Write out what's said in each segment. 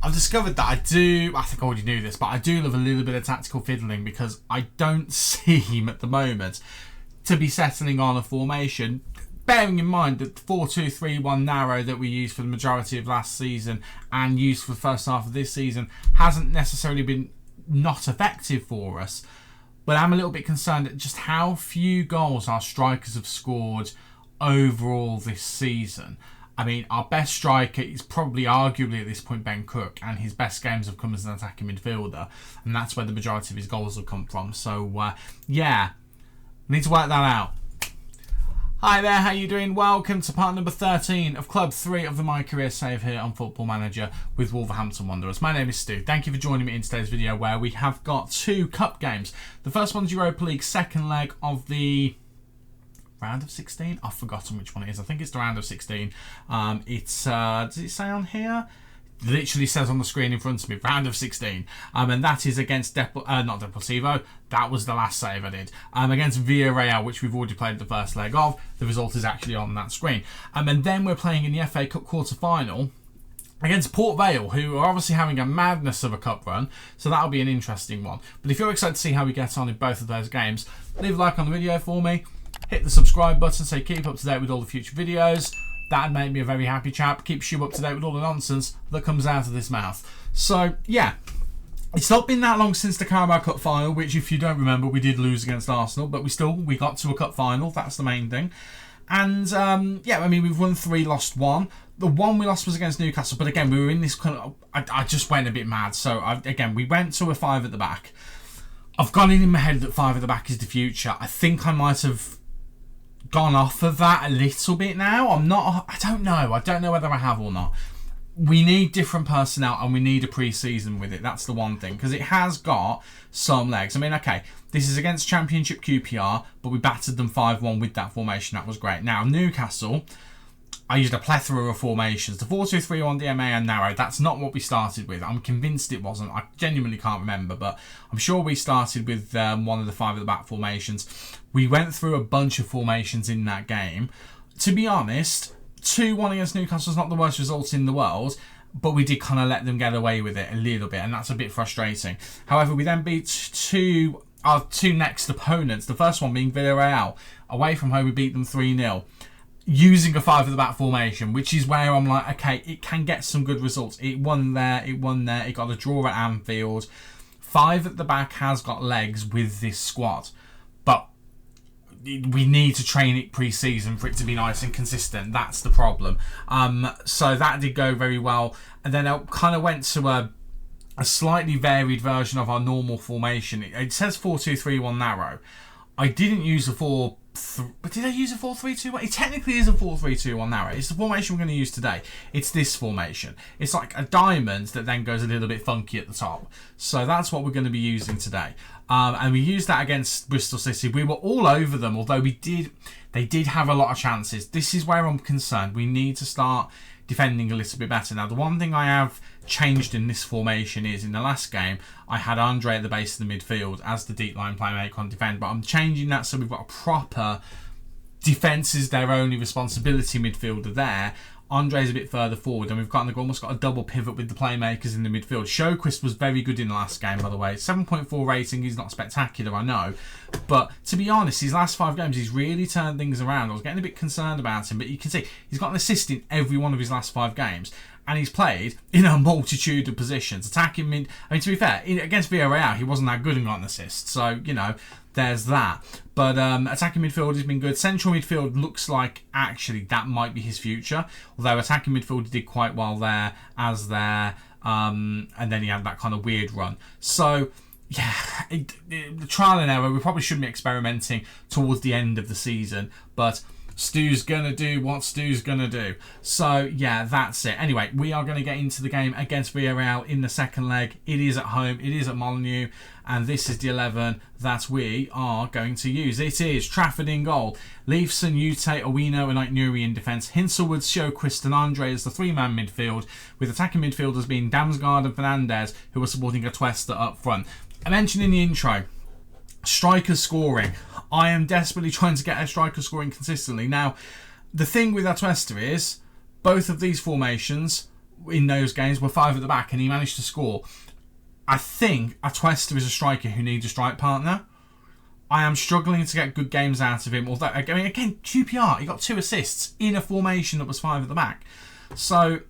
I've discovered that I think I already knew this, but I do love a little bit of tactical fiddling because I don't seem at the moment to be settling on a formation. Bearing in mind that the 4-2-3-1 narrow that we used for the majority of last season and used for the first half of this season hasn't necessarily been not effective for us. But I'm a little bit concerned at just how few goals our strikers have scored overall this season. I mean, our best striker is probably arguably at this point Ben Cook, and his best games have come as an attacking midfielder, and that's where the majority of his goals have come from. So, yeah, we need to work that out. Hi there, how you doing? Welcome to part number 13 of Club 3 of the MyCareer save here on Football Manager with Wolverhampton Wanderers. My name is Stu. Thank you for joining me in today's video where we have got two cup games. The first one's Europa League second leg of the round of 16? I've forgotten which one it is. I think it's the round of 16. It's, does it say on here? It literally says on the screen in front of me, round of 16. And that is against not Deportivo. That was the last save I did. Against Villarreal, which we've already played the first leg of. The result is actually on that screen. And then we're playing in the FA Cup quarter-final against Port Vale, who are obviously having a madness of a cup run. So that'll be an interesting one. But if you're excited to see how we get on in both of those games, leave a like on the video for me. Hit the subscribe button so you keep up to date with all the future videos. That'd make me a very happy chap. Keeps you up to date with all the nonsense that comes out of this mouth. So, yeah. It's not been that long since the Carabao Cup final, which, if you don't remember, we did lose against Arsenal. But we got to a cup final. That's the main thing. And, yeah, I mean, we've won 3, lost 1. The one we lost was against Newcastle. But, again, we were in this kind of... I just went a bit mad. So, again, we went to a 5 at the back. I've gone in my head that 5 at the back is the future. I think I might have gone off of that a little bit now. I don't know whether I have or not. We need different personnel and we need a pre-season with it. That's the one thing, because it has got some legs. I mean, okay, this is against Championship QPR, but we battered them 5-1 with that formation. That was great. Now, Newcastle, I used a plethora of formations. The 4-2-3-1 DMA and narrow, that's not what we started with. I'm convinced it wasn't. I genuinely can't remember, but I'm sure we started with one of the 5 at the back formations. We went through a bunch of formations in that game. To be honest, 2-1 against Newcastle is not the worst result in the world, but we did kind of let them get away with it a little bit, and that's a bit frustrating. However, we then beat our two next opponents, the first one being Villarreal. Away from home, we beat them 3-0. Using a 5 at the back formation, which is where I'm like, okay, it can get some good results. It won there, it got a draw at Anfield. 5 at the back has got legs with this squad, but we need to train it pre-season for it to be nice and consistent. That's the problem. So that did go very well, and then I kind of went to a slightly varied version of our normal formation. It says 4-2-3-1 narrow. I didn't use a 4. But did I use a 4-3-2-1? It technically is a 4-3-2-1 narrow. It's the formation we're going to use today. It's this formation. It's like a diamond that then goes a little bit funky at the top. So that's what we're going to be using today. And we used that against Bristol City. We were all over them, although they did have a lot of chances. This is where I'm concerned. We need to start defending a little bit better. Now, the one thing I have changed in this formation is in the last game, I had Andre at the base of the midfield as the deep line playmaker on defend, but I'm changing that so we've got a proper defence is their only responsibility midfielder there. Andre's a bit further forward, and we've almost got a double pivot with the playmakers in the midfield. Sjöquist was very good in the last game, by the way. 7.4 rating, he's not spectacular, I know. But to be honest, his last 5 games, he's really turned things around. I was getting a bit concerned about him, but you can see he's got an assist in every one of his last 5 games. And he's played in a multitude of positions. Attacking mid... I mean, to be fair, against Villarreal, he wasn't that good and got an assist. So, you know, there's that. But attacking midfield has been good. Central midfield looks like, actually, that might be his future. Although attacking midfield did quite well there, as there. And then he had that kind of weird run. So, yeah, the trial and error, we probably shouldn't be experimenting towards the end of the season. But Stu's going to do what Stu's going to do. So, yeah, that's it. Anyway, we are going to get into the game against Villarreal in the second leg. It is at home. It is at Molineux. And this is the 11 that we are going to use. It is Trafford in goal. Leifson, Ute, Owino and Aitnuri in defence. Hinselwood, Sjöquist and Andre as the 3-man midfield, with attacking midfielders being Damsgaard and Fernandez, who are supporting Atuesta up front. I mentioned in the intro, striker scoring. I am desperately trying to get a striker scoring consistently. Now, the thing with Atuesta is, both of these formations, in those games were 5 at the back and he managed to score. I think Atuesta is a striker who needs a strike partner. I am struggling to get good games out of him. Although, I mean, again, QPR, he got 2 assists in a formation that was 5 at the back. So,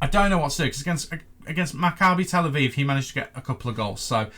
I don't know what to do, because against Maccabi Tel Aviv, he managed to get a couple of goals. So,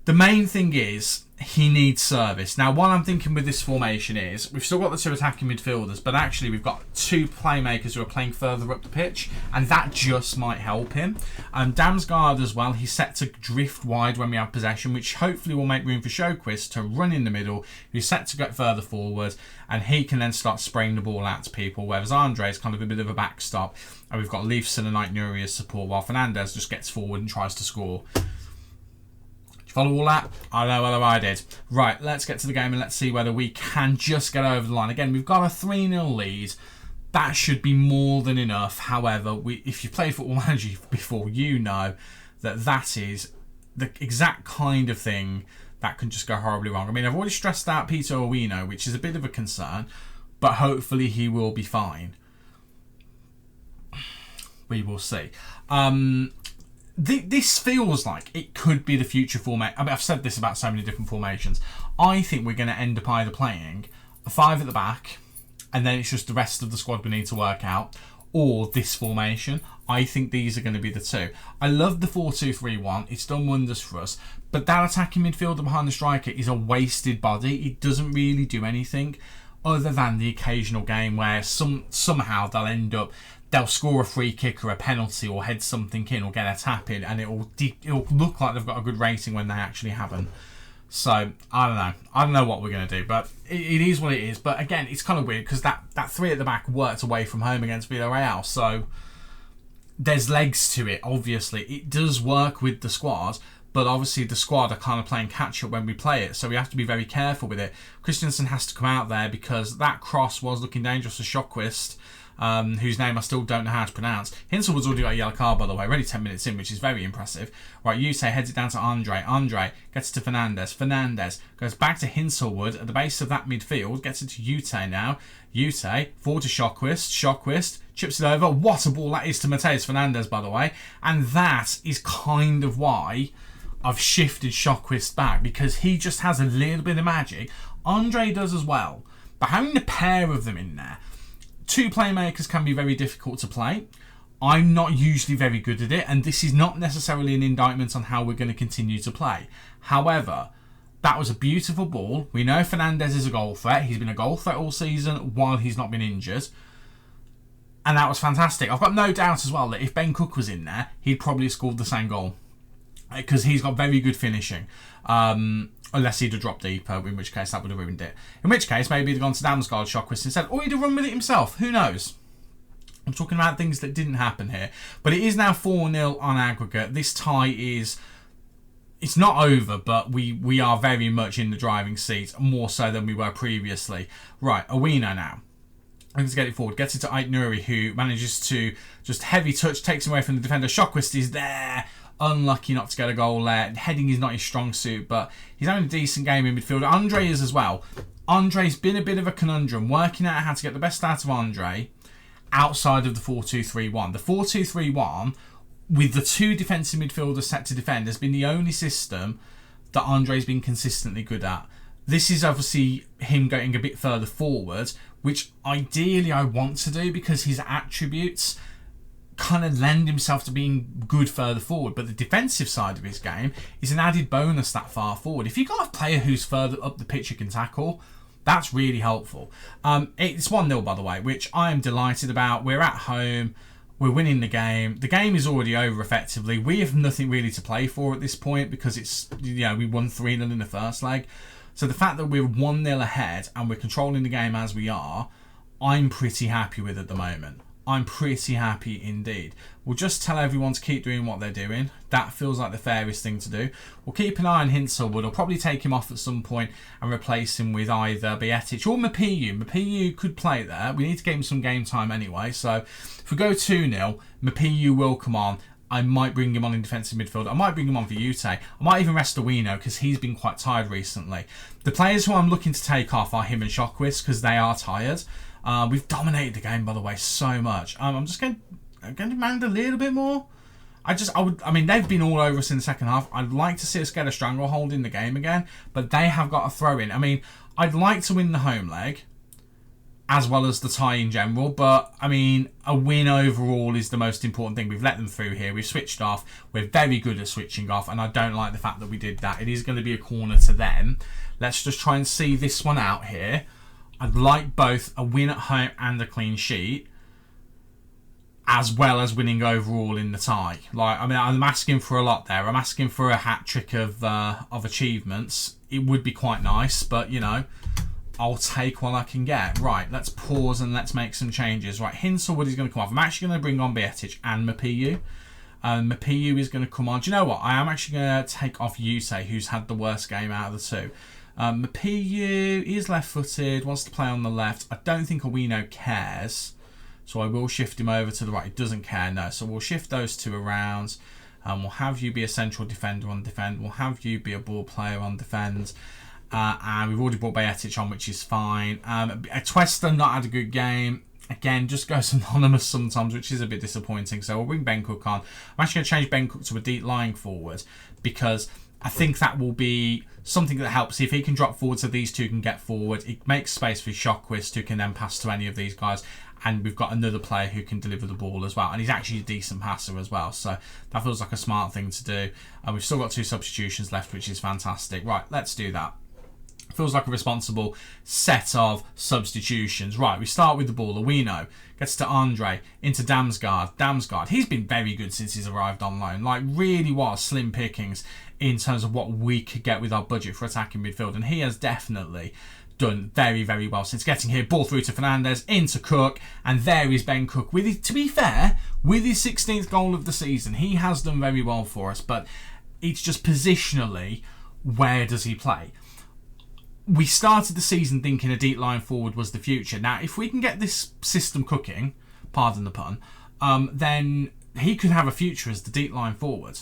the main thing is, he needs service. Now, what I'm thinking with this formation is, we've still got the 2 attacking midfielders, but actually we've got 2 playmakers who are playing further up the pitch, and that just might help him. Damsgaard as well, he's set to drift wide when we have possession, which hopefully will make room for Sjoquist to run in the middle, who's set to get further forward, and he can then start spraying the ball out to people, whereas Andre is kind of a bit of a backstop, and we've got Leifson and Ait-Nouri as support, while Fernandez just gets forward and tries to score. Follow all that? I know whether I did. Right, let's get to the game and let's see whether we can just get over the line. Again, we've got a 3-0 lead. That should be more than enough. However, if you've played Football Manager before, you know that is the exact kind of thing that can just go horribly wrong. I mean, I've already stressed out Peter Owino, which is a bit of a concern, but hopefully he will be fine. We will see. This feels like it could be the future format. I mean, I've said this about so many different formations. I think we're going to end up either playing a 5 at the back, and then it's just the rest of the squad we need to work out, or this formation. I think these are going to be the 2. I love the 4-2-3-1. It's done wonders for us. But that attacking midfielder behind the striker is a wasted body. It doesn't really do anything other than the occasional game where somehow they'll score a free kick or a penalty or head something in or get a tap in, and it'll look like they've got a good rating when they actually haven't. So, I don't know. I don't know what we're going to do, but it is what it is. But again, it's kind of weird because that 3 at the back worked away from home against Villarreal. So, there's legs to it, obviously. It does work with the squad, but obviously the squad are kind of playing catch-up when we play it, so we have to be very careful with it. Christensen has to come out there because that cross was looking dangerous for Sjoquist, whose name I still don't know how to pronounce. Hinselwood's already got a yellow card, by the way, already 10 minutes in, which is very impressive. Right, Yute heads it down to Andre. Andre gets it to Fernandez. Fernandez goes back to Hinselwood at the base of that midfield, gets it to Yute now. Yute, forward to Sjoquist. Sjoquist chips it over. What a ball that is to Mateus Fernandez, by the way. And that is kind of why I've shifted Sjoquist back, because he just has a little bit of magic. Andre does as well. But having the pair of them in there, 2 playmakers can be very difficult to play. I'm not usually very good at it, and this is not necessarily an indictment on how we're going to continue to play. However, that was a beautiful ball. We know Fernandez is a goal threat. He's been a goal threat all season while he's not been injured. And that was fantastic. I've got no doubt as well that if Ben Cook was in there, he'd probably have scored the same goal, because he's got very good finishing. Unless he'd have dropped deeper, in which case that would have ruined it. In which case, maybe he'd have gone to Damsgaard, Sjoquist instead, or he'd have run with it himself. Who knows? I'm talking about things that didn't happen here. But it is now 4-0 on aggregate. This tie is... It's not over, but we are very much in the driving seat, more so than we were previously. Right, Owino now. I'm going to get it forward. Gets it to Ait-Nouri, who manages to just heavy touch, takes him away from the defender. Sjoquist is there. Unlucky not to get a goal there. Heading is not his strong suit, but he's having a decent game in midfield. Andre is as well. Andre's been a bit of a conundrum, working out how to get the best out of Andre outside of the 4-2-3-1. The 4-2-3-1, with the 2 defensive midfielders set to defend, has been the only system that Andre's been consistently good at. This is obviously him going a bit further forward, which ideally I want to do because his attributes kind of lend himself to being good further forward, but the defensive side of his game is an added bonus that far forward. If you've got a player who's further up the pitch who can tackle, that's really helpful. It's 1-0, by the way, which I am delighted about. We're at home, we're winning the game. The game is already over effectively. We have nothing really to play for at this point because it's, we won 3-0 in the first leg. So the fact that we're 1-0 ahead and we're controlling the game as we are, I'm pretty happy with at the moment. I'm pretty happy indeed. We'll just tell everyone to keep doing what they're doing. That feels like the fairest thing to do. We'll keep an eye on Hinselwood. I'll probably take him off at some point and replace him with either Bietic or Mapiu. Mapiu could play there. We need to give him some game time anyway. So if we go 2-0, Mapiu will come on. I might bring him on in defensive midfield. I might bring him on for Yute. I might even rest Owino because he's been quite tired recently. The players who I'm looking to take off are him and Sjoquist because they are tired. We've dominated the game, by the way, so much. I'm going to demand a little bit more. I mean, they've been all over us in the second half. I'd like to see us get a stranglehold in the game again, but they have got a throw in. I mean, I'd like to win the home leg, as well as the tie in general, but I mean, a win overall is the most important thing. We've let them through here. We've switched off. We're very good at switching off, and I don't like the fact that we did that. It is going to be a corner to them. Let's just try and see this one out here. I'd like both a win at home and a clean sheet, as well as winning overall in the tie. Like, I mean, I'm asking for a lot there. I'm asking for a hat trick of achievements. It would be quite nice, but you know, I'll take what I can get. Right, let's pause and let's make some changes. Right, Hinselwood is going to come off. I'm actually going to bring on Bietic and Mapiu. Mapiu is going to come on. Do you know what? I am actually going to take off Yute, who's had the worst game out of the two. Mapiu is left-footed, wants to play on the left. I don't think Owino cares, so I will shift him over to the right. He doesn't care, no. So we'll shift those two around. We'll have you be a central defender on defend. We'll have you be a ball player on defend. And we've already brought Bietic on, which is fine. Twester not had a good game. Again, just goes anonymous sometimes, which is a bit disappointing. So we'll bring Ben Cook on. I'm actually going to change Ben Cook to a deep lying forward, because I think that will be something that helps. If he can drop forward so these two can get forward, it makes space for Shockwist, who can then pass to any of these guys. And we've got another player who can deliver the ball as well. And he's actually a decent passer as well. So that feels like a smart thing to do. And we've still got 2 substitutions left, which is fantastic. Right, let's do that. Feels like a responsible set of substitutions. Right, we start with the ball. Owino gets to Andre, into Damsgaard. Damsgaard, he's been very good since he's arrived on loan. Like, really was slim pickings in terms of what we could get with our budget for attacking midfield. And he has definitely done very, very well since getting here. Ball through to Fernandez, into Cook, and there is Ben Cook. With his, to be fair, with his 16th goal of the season, he has done very well for us. But it's just positionally, where does he play? We started the season thinking a deep line forward was the future. Now, if we can get this system cooking, pardon the pun, then he could have a future as the deep line forward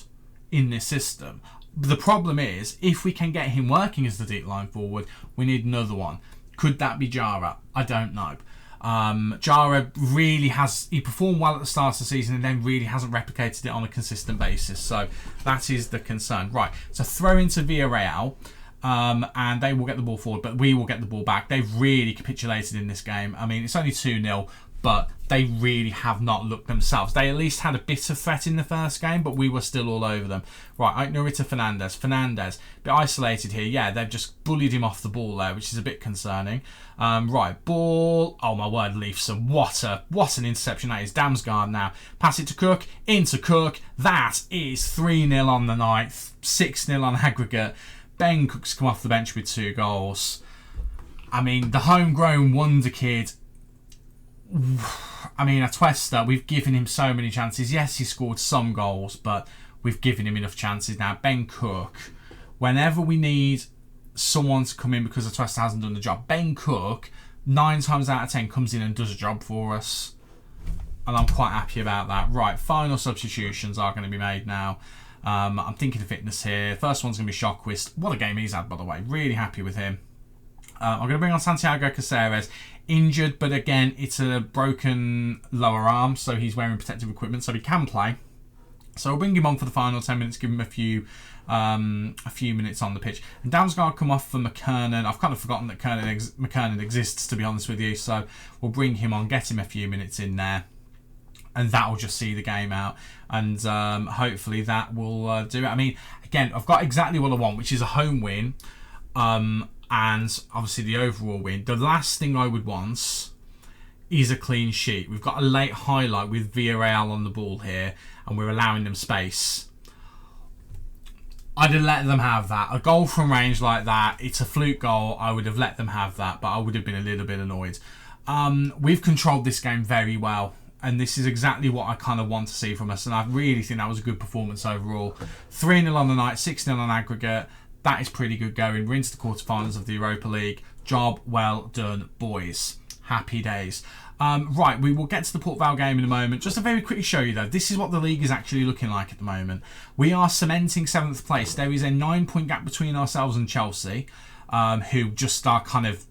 in this system. The problem is, if we can get him working as the deep line forward, we need another one. Could that be Jara? I don't know. Jara really he performed well at the start of the season and then really hasn't replicated it on a consistent basis. So that is the concern. Right, so throw into Villarreal. And they will get the ball forward, but we will get the ball back. They've really capitulated in this game. I mean, it's only 2-0, but they really have not looked themselves. They at least had a bit of threat in the first game, but we were still all over them. Right, Norita Fernandez. Fernandez, a bit isolated here. Yeah, they've just bullied him off the ball there, which is a bit concerning. Right, ball. Oh, my word, Leifson. What an interception that is. Damsgaard now. Pass it to Cook, into Cook. That is 3-0 on the night, 6-0 on aggregate. Ben Cook's come off the bench with 2 goals. I mean, the homegrown wonder kid. I mean, Atuesta, we've given him so many chances. Yes, he scored some goals, but we've given him enough chances now. Ben Cook, whenever we need someone to come in because Atuesta hasn't done the job, Ben Cook, 9 times out of 10, comes in and does a job for us. And I'm quite happy about that. Right, final substitutions are going to be made now. I'm thinking of fitness here. First one's going to be Shockwist. What a game he's had, by the way. Really happy with him. I'm going to bring on Santiago Caceres. Injured, but again, it's a broken lower arm, so he's wearing protective equipment, so he can play. So we'll bring him on for the final 10 minutes, give him a few minutes on the pitch. And Damsgaard come off for McKernan. I've kind of forgotten that McKernan exists, to be honest with you, so we'll bring him on, get him a few minutes in there. And that will just see the game out. And hopefully that will do it. I mean, again, I've got exactly what I want, which is a home win. And obviously the overall win. The last thing I would want is a clean sheet. We've got a late highlight with Villarreal on the ball here. And we're allowing them space. I'd have let them have that. A goal from range like that, it's a fluke goal. I would have let them have that. But I would have been a little bit annoyed. We've controlled this game very well. And this is exactly what I kind of want to see from us. And I really think that was a good performance overall. 3-0 on the night, 6-0 on aggregate. That is pretty good going. We're into the quarterfinals of the Europa League. Job well done, boys. Happy days. Right, we will get to the Port Vale game in a moment. Just to very quickly show you, though, this is what the league is actually looking like at the moment. We are cementing 7th place. There is a 9-point gap between ourselves and Chelsea, who just are kind of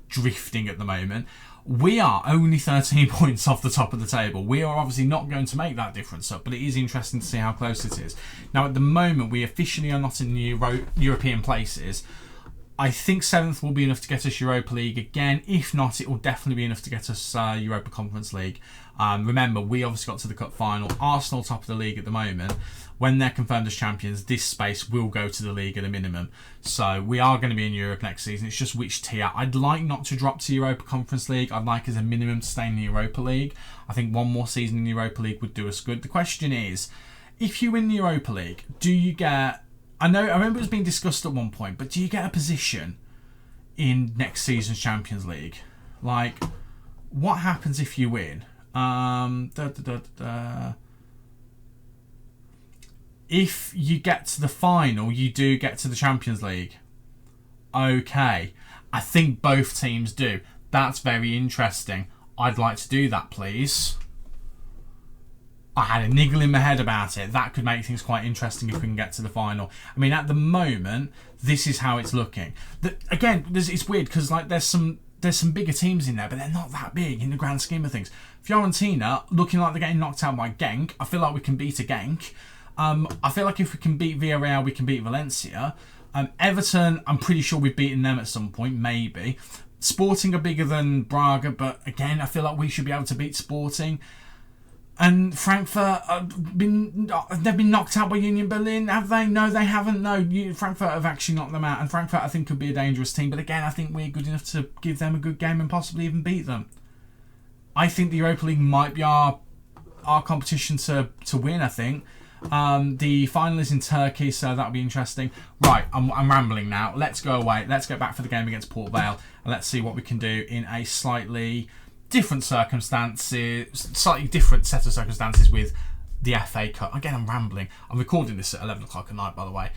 drifting at the moment. We are only 13 points off the top of the table. We are obviously not going to make that difference up, but it is interesting to see how close it is. Now, at the moment, we officially are not in the European places. I think 7th will be enough to get us Europa League again. If not, it will definitely be enough to get us Europa Conference League. Remember, we obviously got to the cup final. Arsenal top of the league at the moment. When they're confirmed as champions, this space will go to the league at a minimum. So we are going to be in Europe next season. It's just which tier. I'd like not to drop to Europa Conference League. I'd like as a minimum to stay in the Europa League. I think one more season in the Europa League would do us good. The question is, if you win the Europa League, do you get... I remember it was being discussed at one point, but do you get a position in next season's Champions League? Like, what happens if you win? If you get to the final, you do get to the Champions League. Okay. I think both teams do. That's very interesting. I'd like to do that, please. I had a niggle in my head about it. That could make things quite interesting if we can get to the final. I mean, at the moment, this is how it's looking. Again, it's weird because like there's some bigger teams in there, but they're not that big in the grand scheme of things. Fiorentina, looking like they're getting knocked out by Genk. I feel like we can beat a Genk. I feel like if we can beat Villarreal, we can beat Valencia. Everton, I'm pretty sure we've beaten them at some point, maybe. Sporting are bigger than Braga, but again, I feel like we should be able to beat Sporting. And Frankfurt, they've been knocked out by Union Berlin, have they? No, they haven't. No, Frankfurt have actually knocked them out. And Frankfurt, I think, could be a dangerous team. But again, I think we're good enough to give them a good game and possibly even beat them. I think the Europa League might be our competition to win, I think. The final is in Turkey, so that'll be interesting. Right, I'm rambling now. Let's go away. Let's go back for the game against Port Vale. And let's see what we can do in a slightly... different circumstances, slightly different set of circumstances with the FA Cup. Again, I'm rambling. I'm recording this at 11 o'clock at night, by the way.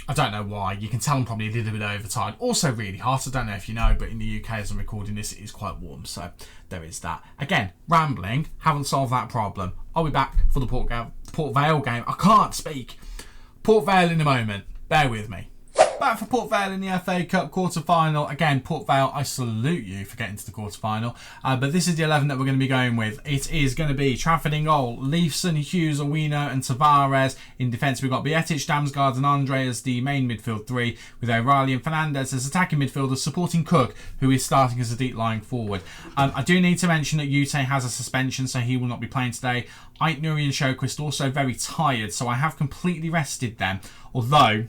I don't know why. You can tell I'm probably a little bit overtired. Also really hot. I don't know if you know, but in the UK as I'm recording this, it is quite warm. So there is that. Again, rambling. Haven't solved that problem. I'll be back for the Port Vale game. I can't speak. Port Vale in a moment. Bear with me. Back for Port Vale in the FA Cup quarter-final. Again, Port Vale, I salute you for getting to the quarter-final. But this is the 11 that we're going to be going with. It is going to be Trafford in goal, Leifson, Hughes, Owino and Tavares. In defence, we've got Bietic, Damsgaard and Andre as the main midfield three, with O'Reilly and Fernandez as attacking midfielders, supporting Cook, who is starting as a deep lying forward. I do need to mention that Ute has a suspension, so he will not be playing today. Ait Nuri and Sjöquist also very tired, so I have completely rested them. Although...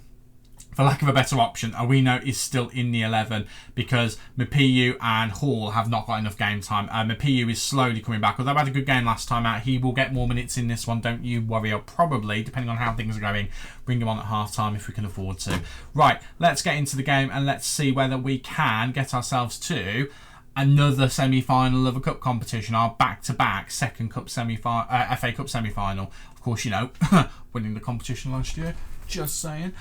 for lack of a better option, Owino is still in the 11 because Mapiu and Hall have not got enough game time. Mapiu is slowly coming back. Although I had a good game last time out, he will get more minutes in this one, don't you worry. I'll probably, depending on how things are going, bring him on at half-time if we can afford to. Right, let's get into the game and let's see whether we can get ourselves to another semi-final of a cup competition, our back-to-back second cup FA Cup semi-final. Of course, you know, winning the competition last year. Just saying.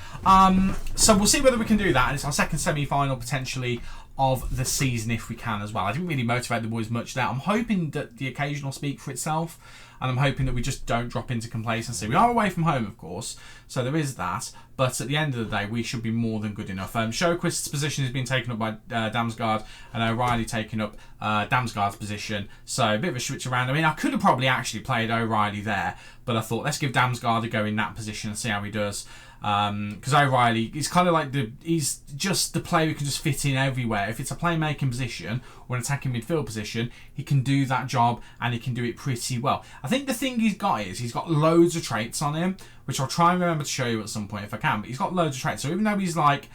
So we'll see whether we can do that. And it's our second semi-final potentially of the season if we can as well. I didn't really motivate the boys much there. I'm hoping that the occasion will speak for itself. And I'm hoping that we just don't drop into complacency. We are away from home, of course. So there is that. But at the end of the day, we should be more than good enough. Sjöquist's position has been taken up by Damsgaard. And O'Reilly taking up Damsgaard's position. So a bit of a switch around. I mean, I could have probably actually played O'Reilly there. But I thought, let's give Damsgaard a go in that position and see how he does. Because O'Reilly, he's kind of like he's just the player who can just fit in everywhere. If it's a playmaking position or an attacking midfield position, he can do that job and he can do it pretty well. I think the thing he's got is he's got loads of traits on him, which I'll try and remember to show you at some point if I can. But he's got loads of traits. So even though he's like,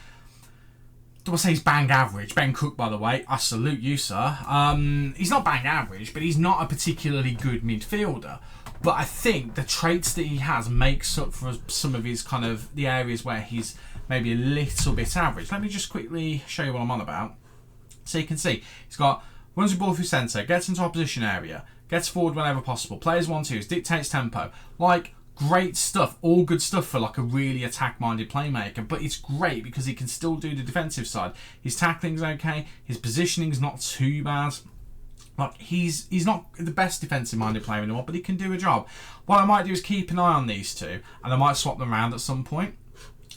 do I say he's bang average? Ben Cook, by the way, I salute you, sir. He's not bang average, but he's not a particularly good midfielder. But I think the traits that he has makes up for some of his kind of the areas where he's maybe a little bit average. Let me just quickly show you what I'm on about. So you can see he's got runs the ball through centre, gets into opposition area, gets forward whenever possible, plays 1-2s, dictates tempo. Like, great stuff, all good stuff for like a really attack-minded playmaker. But it's great because he can still do the defensive side. His tackling's okay, his positioning's not too bad. Like, he's not the best defensive-minded player in the world, but he can do a job. What I might do is keep an eye on these two, and I might swap them around at some point,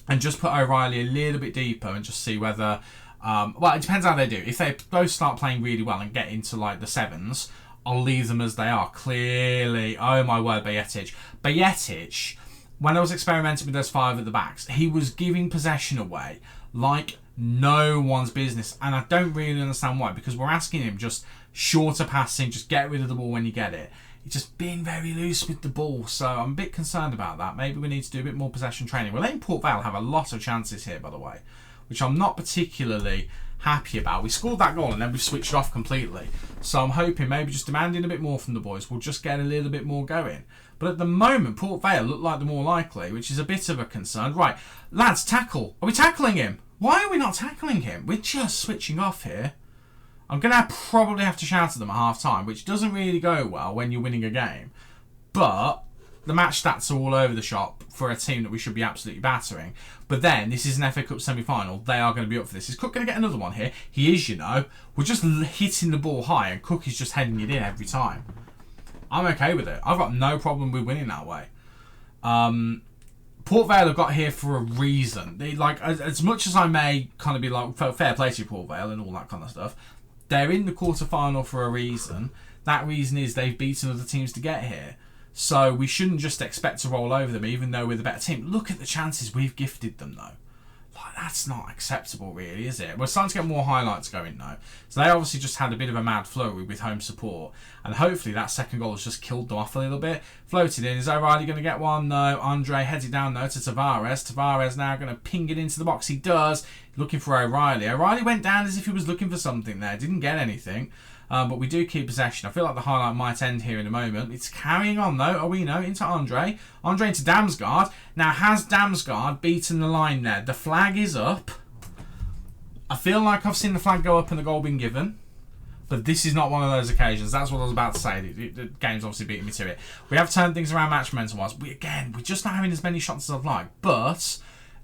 and just put O'Reilly a little bit deeper and just see whether Well, it depends how they do. If they both start playing really well and get into like the sevens, I'll leave them as they are. Clearly, oh my word, Bajetic, when I was experimenting with those 5 at the backs, he was giving possession away like no one's business. And I don't really understand why, because we're asking him just shorter passing, just get rid of the ball when you get it. He's just being very loose with the ball, so I'm a bit concerned about that. Maybe we need to do a bit more possession training. We're letting Port Vale have a lot of chances here, by the way, which I'm not particularly happy about. We scored that goal and then we've switched off completely. So I'm hoping maybe just demanding a bit more from the boys will just get a little bit more going. But at the moment, Port Vale look like the more likely, which is a bit of a concern. Right, lads, tackle. Are we tackling him? Why are we not tackling him? We're just switching off here. I'm going to probably have to shout at them at half-time, which doesn't really go well when you're winning a game. But the match stats are all over the shop for a team that we should be absolutely battering. But then, this is an FA Cup semi-final. They are going to be up for this. Is Cook going to get another one here? He is, you know. We're just hitting the ball high, and Cook is just heading it in every time. I'm okay with it. I've got no problem with winning that way. Port Vale have got here for a reason. They, like, as much as I may kind of be like, fair play to Port Vale and all that kind of stuff, they're in the quarter-final for a reason. That reason is they've beaten other teams to get here. So we shouldn't just expect to roll over them, even though we're the better team. Look at the chances we've gifted them, though. Like, that's not acceptable, really, is it? We're starting to get more highlights going, though. So they obviously just had a bit of a mad flurry with home support. And hopefully that second goal has just killed them off a little bit. Floated in. Is O'Reilly going to get one? No. Andre heads it down, though, to Tavares. Tavares now going to ping it into the box. He does. Looking for O'Reilly. O'Reilly went down as if he was looking for something there. Didn't get anything. But we do keep possession. I feel like the highlight might end here in a moment. It's carrying on, though. Owino into Andre. Andre into Damsgaard. Now, has Damsgaard beaten the line there? The flag is up. I feel like I've seen the flag go up and the goal been given. But this is not one of those occasions. That's what I was about to say. The game's obviously beating me to it. We have turned things around match momentum-wise. We're just not having as many shots as I'd like. But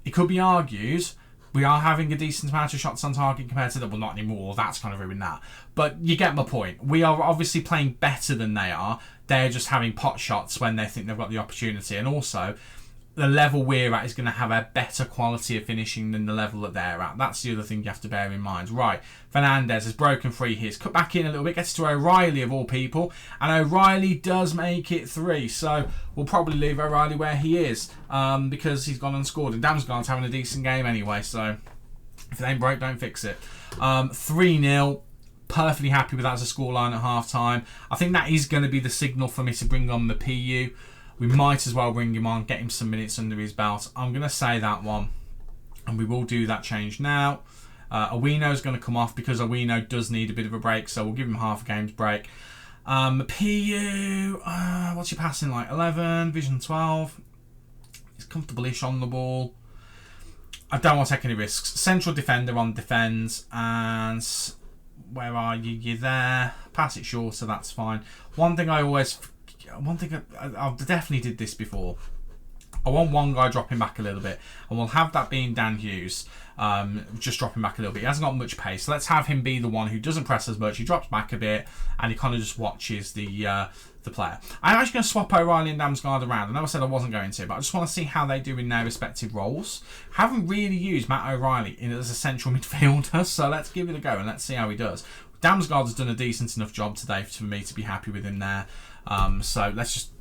it could be argued we are having a decent amount of shots on target compared to them. Well, not anymore. That's kind of ruined that. But you get my point. We are obviously playing better than they are. They're just having pot shots when they think they've got the opportunity. And also, the level we're at is going to have a better quality of finishing than the level that they're at. That's the other thing you have to bear in mind. Right, Fernandez has broken free. He's cut back in a little bit. Gets to O'Reilly, of all people. And O'Reilly does make it 3. So we'll probably leave O'Reilly where he is because he's gone unscored. And Damsgaard's having a decent game anyway. So if it ain't broke, don't fix it. 3-0. Perfectly happy with that as a scoreline at half-time. I think that is going to be the signal for me to bring on the PU. We might as well bring him on, get him some minutes under his belt. I'm going to say that one. And we will do that change now. Owino's going to come off because Owino does need a bit of a break. So we'll give him half a game's break. PU, what's your passing like? 11, vision 12. He's comfortable-ish on the ball. I don't want to take any risks. Central defender on defends. And where are you? You're there. Pass it shorter, that's fine. One thing I definitely did this before. I want one guy dropping back a little bit, and we'll have that being Dan Hughes, just dropping back a little bit. He hasn't got much pace, so let's have him be the one who doesn't press as much. He drops back a bit, and he kind of just watches the player. I'm actually going to swap O'Reilly and Damsgaard around. I know I said I wasn't going to, but I just want to see how they do in their respective roles. Haven't really used Matt O'Reilly as a central midfielder, so let's give it a go and let's see how he does. Damsgaard has done a decent enough job today for me to be happy with him there. So let's just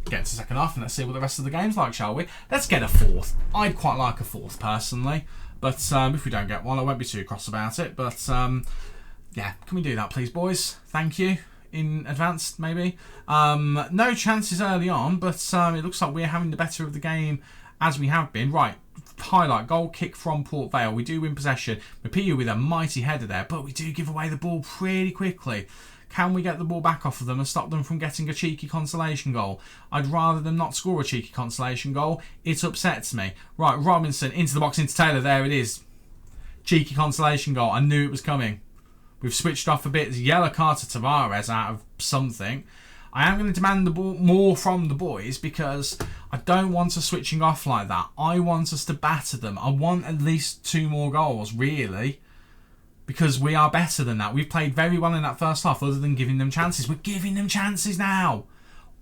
get to the second half and let's see what the rest of the game's like, shall we? Let's get a 4th. I'd quite like a 4th personally, but if we don't get one, I won't be too cross about it. But yeah, can we do that, please, boys? Thank you in advance, maybe. No chances early on, but it looks like we're having the better of the game as we have been. Right, highlight goal kick from Port Vale. We do win possession. Mapiu with a mighty header there, but we do give away the ball pretty quickly. Can we get the ball back off of them and stop them from getting a cheeky consolation goal? I'd rather them not score a cheeky consolation goal. It upsets me. Right, Robinson into the box, into Taylor. There it is. Cheeky consolation goal. I knew it was coming. We've switched off a bit. Yellow card to Tavares out of something. I am going to demand the ball more from the boys because I don't want us switching off like that. I want us to batter them. I want at least 2 more goals, really. Because we are better than that. We've played very well in that first half other than giving them chances. We're giving them chances now.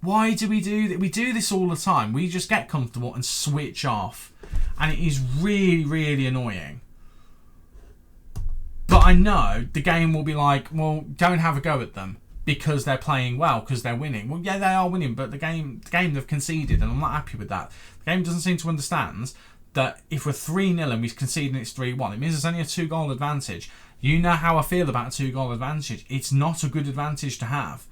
Why do we do that? We do this all the time. We just get comfortable and switch off. And it is really, really annoying. But I know the game will be like, well, don't have a go at them because they're playing well, because they're winning. Well, yeah, they are winning, but the game they've conceded, and I'm not happy with that. The game doesn't seem to understand that if we're 3-0 and we concede and it's 3-1, it means there's only a 2-goal advantage. You know how I feel about a 2-goal advantage. It's not a good advantage to have,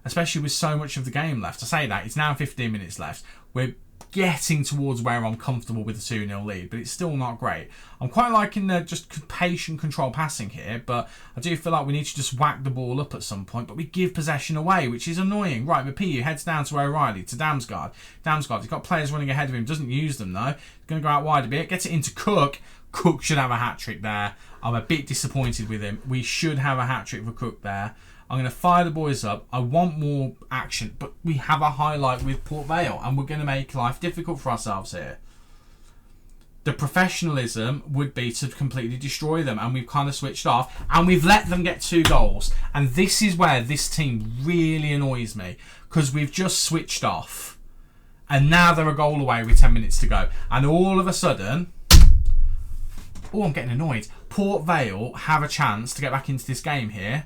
especially with so much of the game left. I say that, it's now 15 minutes left. We're getting towards where I'm comfortable with a 2-0 lead, but it's still not great. I'm quite liking the just patient control passing here, but I do feel like we need to just whack the ball up at some point, but we give possession away, which is annoying. Right, Mapiu heads down to O'Reilly, to Damsgaard. Damsgaard, he's got players running ahead of him, doesn't use them though. He's going to go out wide a bit, gets it into Cook. Cook should have a hat-trick there. I'm a bit disappointed with him. We should have a hat-trick for Cook there. I'm going to fire the boys up. I want more action, but we have a highlight with Port Vale, and we're going to make life difficult for ourselves here. The professionalism would be to completely destroy them, and we've kind of switched off, and we've let them get 2 goals. And this is where this team really annoys me, because we've just switched off, and now they're a goal away with 10 minutes to go. And all of a sudden, oh, I'm getting annoyed. Port Vale have a chance to get back into this game here,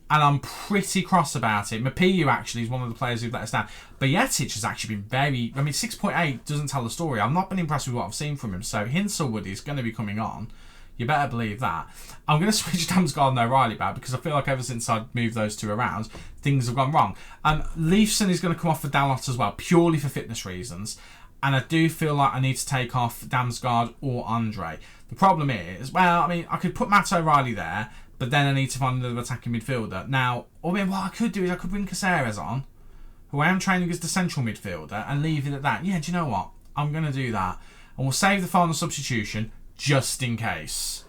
and I'm pretty cross about it. Mapiu actually is one of the players who've let us down. Bajetic has actually been very... I mean, 6.8 doesn't tell the story. I've not been impressed with what I've seen from him. So Hinselwood is going to be coming on. You better believe that. I'm going to switch Damsgaard and O'Reilly back because I feel like ever since I moved those two around, things have gone wrong. Leifson is going to come off for Dalot as well, purely for fitness reasons. And I do feel like I need to take off Damsgaard or Andre. The problem is, well, I mean, I could put Matt O'Reilly there, but then I need to find another attacking midfielder. Now, I mean, what I could do is I could bring Caceres on, who I am training as the central midfielder, and leave it at that. Yeah, do you know what? I'm going to do that. And we'll save the final substitution just in case.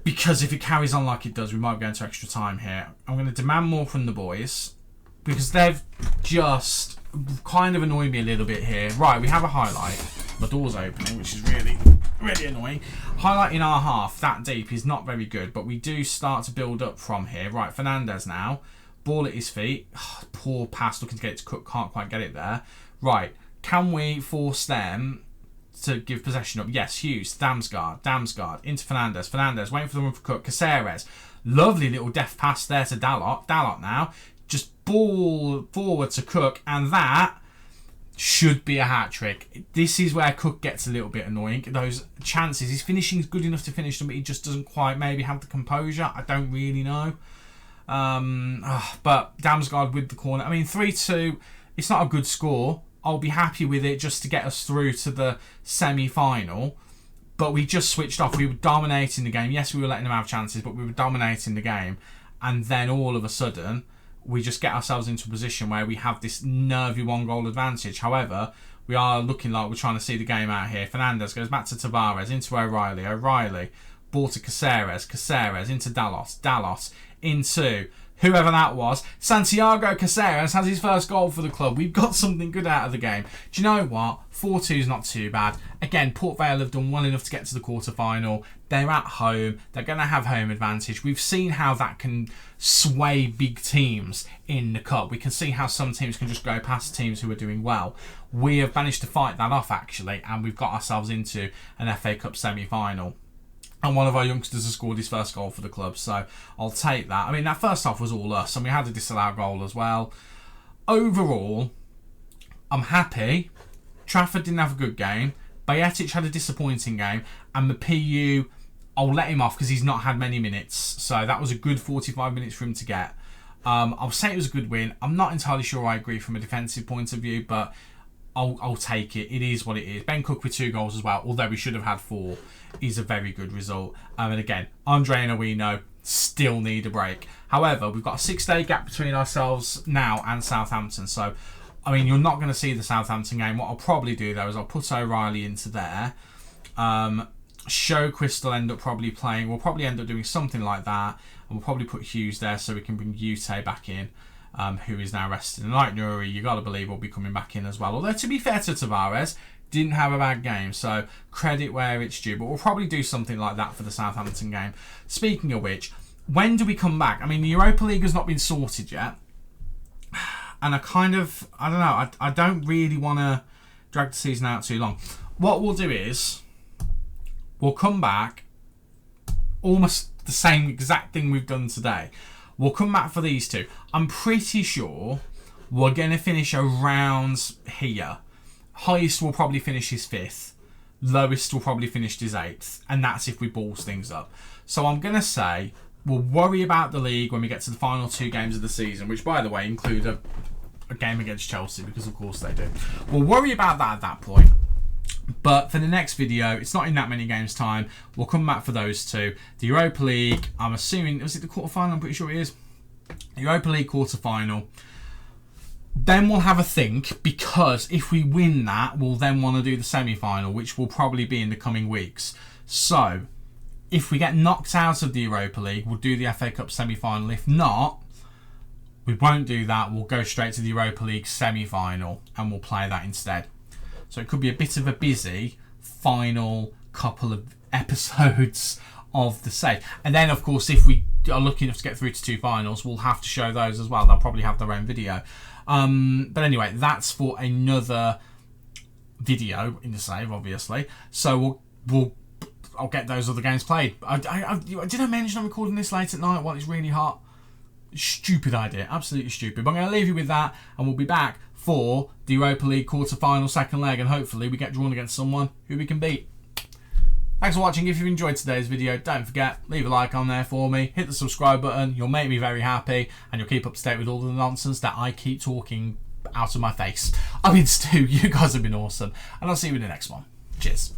Because if it carries on like it does, we might go into extra time here. I'm going to demand more from the boys, because they've just kind of annoyed me a little bit here. Right, we have a highlight. The door's opening, which is really, really annoying. Highlight in our half, that deep, is not very good, but we do start to build up from here. Right, Fernandez now. Ball at his feet. Oh, poor pass, looking to get it to Cook, can't quite get it there. Right, can we force them to give possession up? Yes, Hughes, Damsgaard, into Fernandez. Fernandez, waiting for the run for Cook. Caceres, lovely little deft pass there to Dalot. Dalot now, just ball forward to Cook, and that should be a hat-trick. This is where Cook gets a little bit annoying. Those chances, his finishing is good enough to finish them, but he just doesn't quite maybe have the composure. I don't really know. But Damsgaard with the corner. I mean, 3-2, it's not a good score. I'll be happy with it just to get us through to the semi-final. But we just switched off. We were dominating the game. Yes, we were letting them have chances, but we were dominating the game. And then all of a sudden, we just get ourselves into a position where we have this nervy 1-goal advantage. However, we are looking like we're trying to see the game out here. Fernandez goes back to Tavares, into O'Reilly. O'Reilly, ball to Caceres. Caceres into Dalot. Dalot into whoever that was. Santiago Caceres has his first goal for the club. We've got something good out of the game. Do you know what? 4-2 is not too bad. Again, Port Vale have done well enough to get to the quarter-final. They're at home. They're going to have home advantage. We've seen how that can sway big teams in the cup. We can see how some teams can just go past teams who are doing well. We have managed to fight that off, actually, and we've got ourselves into an FA Cup semi-final. And one of our youngsters has scored his first goal for the club, so I'll take that. I mean, that first half was all us, and we had a disallowed goal as well. Overall, I'm happy. Trafford didn't have a good game. Bajetic had a disappointing game, and Mapiu, I'll let him off because he's not had many minutes, so that was a good 45 minutes for him to get. I'll say it was a good win. I'm not entirely sure I agree from a defensive point of view, but I'll take it. It is what it is. Ben Cook with 2 goals as well, although we should have had 4, is a very good result. And again, Andre and Owino still need a break. However, we've got a 6-day gap between ourselves now and Southampton. So, I mean, you're not going to see the Southampton game. What I'll probably do, though, is I'll put O'Reilly into there. Showquist will end up probably playing. We'll probably end up doing something like that. And we'll probably put Hughes there so we can bring Ute back in. Who is now rested. And like Nuri, you got to believe will be coming back in as well. Although, to be fair to Tavares, didn't have a bad game. So, credit where it's due. But we'll probably do something like that for the Southampton game. Speaking of which, when do we come back? I mean, the Europa League has not been sorted yet. And I don't know, I don't really want to drag the season out too long. What we'll do is, we'll come back almost the same exact thing we've done today. We'll come back for these two. I'm pretty sure we're going to finish around here. Highest will probably finish his 5th. Lowest will probably finish his 8th. And that's if we balls things up. So I'm going to say we'll worry about the league when we get to the final 2 games of the season, which, by the way, include a game against Chelsea, because of course they do. We'll worry about that at that point. But for the next video, it's not in that many games' time. We'll come back for those 2. The Europa League, I'm assuming, was it the quarterfinal? I'm pretty sure it is. The Europa League quarterfinal. Then we'll have a think, because if we win that, we'll then want to do the semi-final, which will probably be in the coming weeks. So, if we get knocked out of the Europa League, we'll do the FA Cup semi-final. If not, we won't do that. We'll go straight to the Europa League semi-final, and we'll play that instead. So it could be a bit of a busy final couple of episodes of the save. And then, of course, if we are lucky enough to get through to 2 finals, we'll have to show those as well. They'll probably have their own video. But anyway, that's for another video in the save, obviously. So I'll get those other games played. Did I mention I'm recording this late at night while it's really hot? Stupid idea, absolutely stupid. But I'm going to leave you with that, and we'll be back for the Europa League quarter-final 2nd leg, and hopefully we get drawn against someone who we can beat. Thanks for watching. If you enjoyed today's video, don't forget, leave a like on there for me, hit the subscribe button, you'll make me very happy, and you'll keep up to date with all the nonsense that I keep talking out of my face. I've been Stu, you guys have been awesome, and I'll see you in the next one. Cheers.